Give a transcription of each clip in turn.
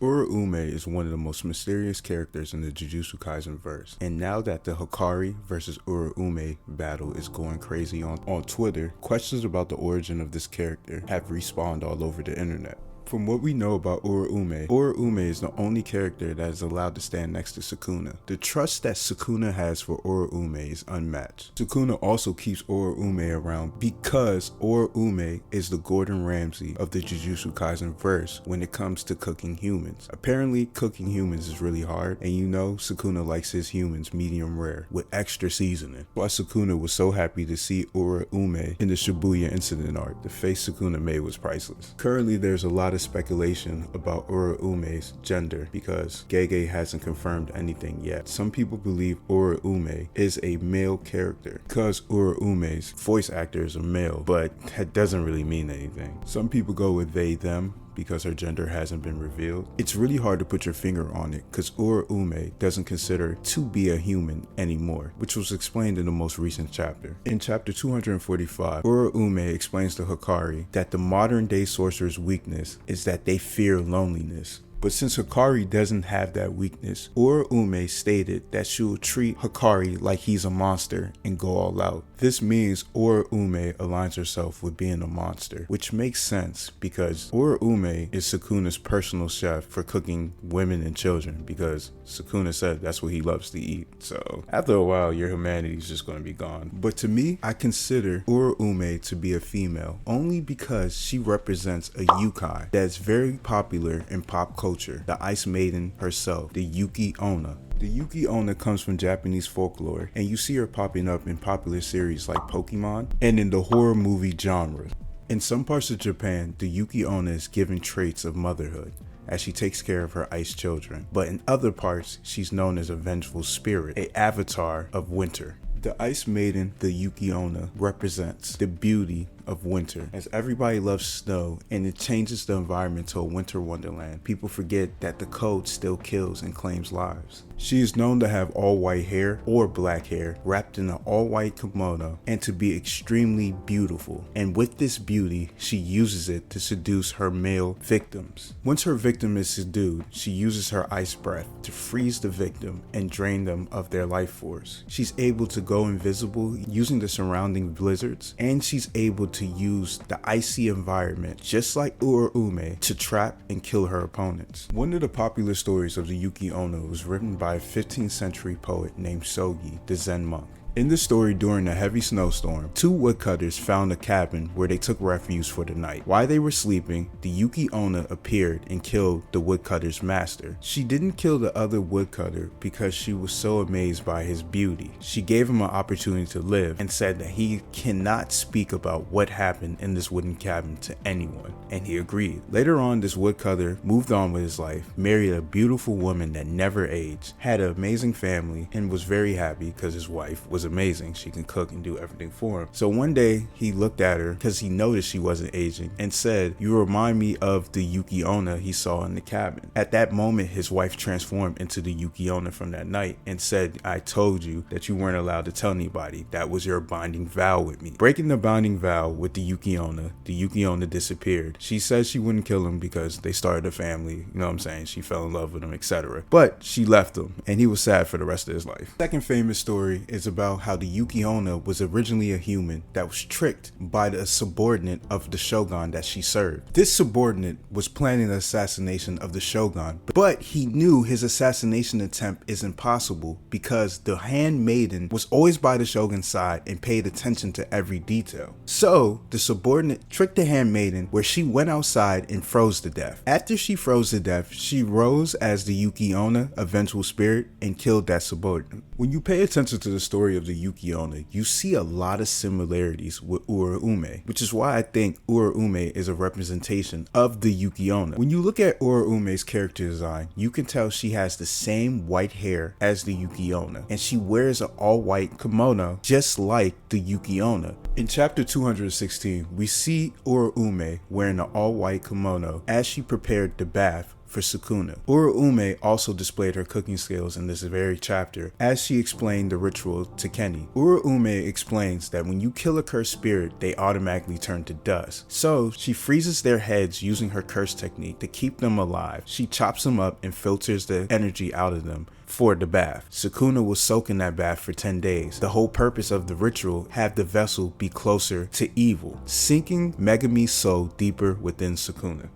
Uraume is one of the most mysterious characters in the Jujutsu Kaisen verse, and now that the Hikari versus Uraume battle is going crazy on Twitter, questions about the origin of this character have respawned all over the internet. From what we know about Uraume is the only character that is allowed to stand next to Sukuna. The trust that Sukuna has for Uraume is unmatched. Sukuna also keeps Uraume around because Uraume is the Gordon Ramsay of the Jujutsu Kaisen verse when it comes to cooking humans. Apparently, cooking humans is really hard, and you know Sukuna likes his humans medium rare with extra seasoning. Why Sukuna was so happy to see Uraume in the Shibuya incident arc. The face Sukuna made was priceless. Currently, there's a lot of speculation about Uraume's gender because Gege hasn't confirmed anything yet. Some people believe Uraume is a male character because Uraume's voice actor is a male, but that doesn't really mean anything. Some people go with they, them, because her gender hasn't been revealed. It's really hard to put your finger on it because Uraume doesn't consider to be a human anymore, which was explained in the most recent chapter. In chapter 245, Uraume explains to Hikari that the modern day sorcerer's weakness is that they fear loneliness. But since Hikari doesn't have that weakness, Uraume stated that she will treat Hikari like he's a monster and go all out. This means Uraume aligns herself with being a monster, which makes sense because Uraume is Sukuna's personal chef for cooking women and children because Sukuna said that's what he loves to eat. So after a while, your humanity is just going to be gone. But to me, I consider Uraume to be a female only because she represents a yukai that's very popular in pop culture. The Ice Maiden herself, the Yuki Onna. The Yuki Onna comes from Japanese folklore, and you see her popping up in popular series like Pokemon and in the horror movie genre. In some parts of Japan, the Yuki Onna is given traits of motherhood, as she takes care of her ice children, but in other parts, she's known as a vengeful spirit, an avatar of winter. The Ice Maiden, the Yuki Onna, represents the beauty of winter, as everybody loves snow and it changes the environment to a winter wonderland. People forget that the cold still kills and claims lives. She is known to have all white hair or black hair wrapped in an all white kimono and to be extremely beautiful, and with this beauty she uses it to seduce her male victims. Once her victim is subdued, she uses her ice breath to freeze the victim and drain them of their life force. She's able to go invisible using the surrounding blizzards, and she's able to use the icy environment just like Uraume to trap and kill her opponents. One of the popular stories of the Yuki Onna was written by a 15th century poet named Shogi, the Zen monk. In the story, during a heavy snowstorm, two woodcutters found a cabin where they took refuge for the night. While they were sleeping, the Yuki Onna appeared and killed the woodcutter's master. She didn't kill the other woodcutter because she was so amazed by his beauty. She gave him an opportunity to live and said that he cannot speak about what happened in this wooden cabin to anyone, and he agreed. Later on, this woodcutter moved on with his life, married a beautiful woman that never aged, had an amazing family, and was very happy because his wife was amazing. She can cook and do everything for him. So one day he looked at her because he noticed she wasn't aging and said, "You remind me of the Yuki Onna he saw in the cabin." At that moment, his wife transformed into the Yuki Onna from that night and said, "I told you that you weren't allowed to tell anybody. That was your binding vow with me." Breaking the binding vow with the Yuki Onna disappeared. She said she wouldn't kill him because they started a family, you know what I'm saying? She fell in love with him, etc. But she left him and he was sad for the rest of his life. Second famous story is about how the Yuki Onna was originally a human that was tricked by the subordinate of the shogun that she served. This subordinate was planning the assassination of the shogun, but he knew his assassination attempt is impossible because the handmaiden was always by the shogun's side and paid attention to every detail. So the subordinate tricked the handmaiden where she went outside and froze to death. After she froze to death, she rose as the Yuki Onna, a vengeful spirit, and killed that subordinate. When you pay attention to the story of the Yuki Onna, you see a lot of similarities with Uraume, which is why I think Uraume is a representation of the Yuki Onna. When you look at Uraume's character design, you can tell she has the same white hair as the Yuki Onna, and she wears an all-white kimono just like the Yuki Onna. In chapter 216, we see Uraume wearing an all-white kimono as she prepared the bath for Sukuna. Uraume also displayed her cooking skills in this very chapter as she explained the ritual to Kenny. Uraume explains that when you kill a cursed spirit, they automatically turn to dust. So she freezes their heads using her curse technique to keep them alive. She chops them up and filters the energy out of them for the bath. Sukuna will soak in that bath for 10 days. The whole purpose of the ritual have the vessel be closer to evil, sinking Megami's soul deeper within Sukuna.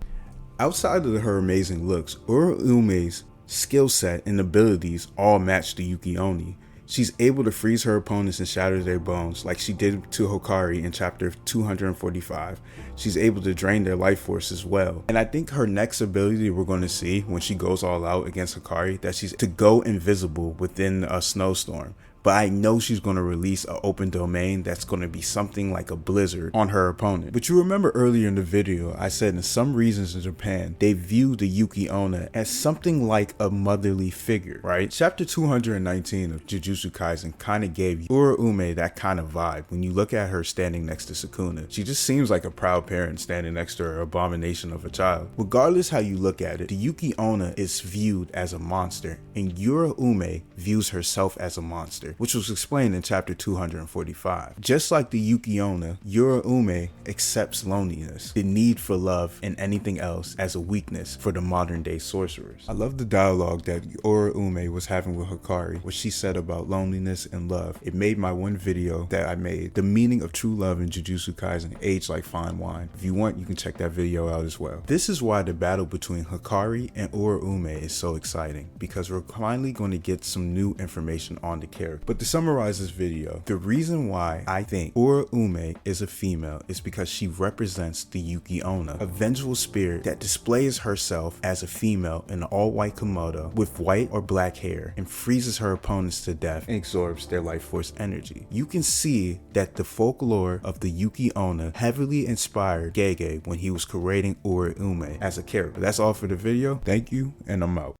Outside of her amazing looks, Uraume's skill set and abilities all match the Yuki Oni. She's able to freeze her opponents and shatter their bones like she did to Hikari in chapter 245. She's able to drain their life force as well. And I think her next ability we're going to see when she goes all out against Hikari, that she's to go invisible within a snowstorm. But I know she's going to release an open domain that's going to be something like a blizzard on her opponent. But you remember earlier in the video, I said in some regions in Japan, they view the Yuki Onna as something like a motherly figure, right? Chapter 219 of Jujutsu Kaisen kind of gave Uraume that kind of vibe when you look at her standing next to Sukuna. She just seems like a proud parent standing next to her abomination of a child. Regardless how you look at it, the Yuki Onna is viewed as a monster, and Uraume views herself as a monster, which was explained in chapter 245. Just like the Yuki Onna, Uraume accepts loneliness, the need for love, and anything else as a weakness for the modern day sorcerers. I love the dialogue that Uraume was having with Hikari, what she said about loneliness and love. It made my one video that I made, the meaning of true love in Jujutsu Kaisen, aged like fine wine. If you want, you can check that video out as well. This is why the battle between Hikari and Uraume is so exciting, because we're finally going to get some new information on the character. But to summarize this video, the reason why I think Uraume is a female is because she represents the Yuki Onna, a vengeful spirit that displays herself as a female in an all-white kimono with white or black hair and freezes her opponents to death and absorbs their life force energy. You can see that the folklore of the Yuki Onna heavily inspired Gege when he was creating Uraume as a character. That's all for the video. Thank you, and I'm out.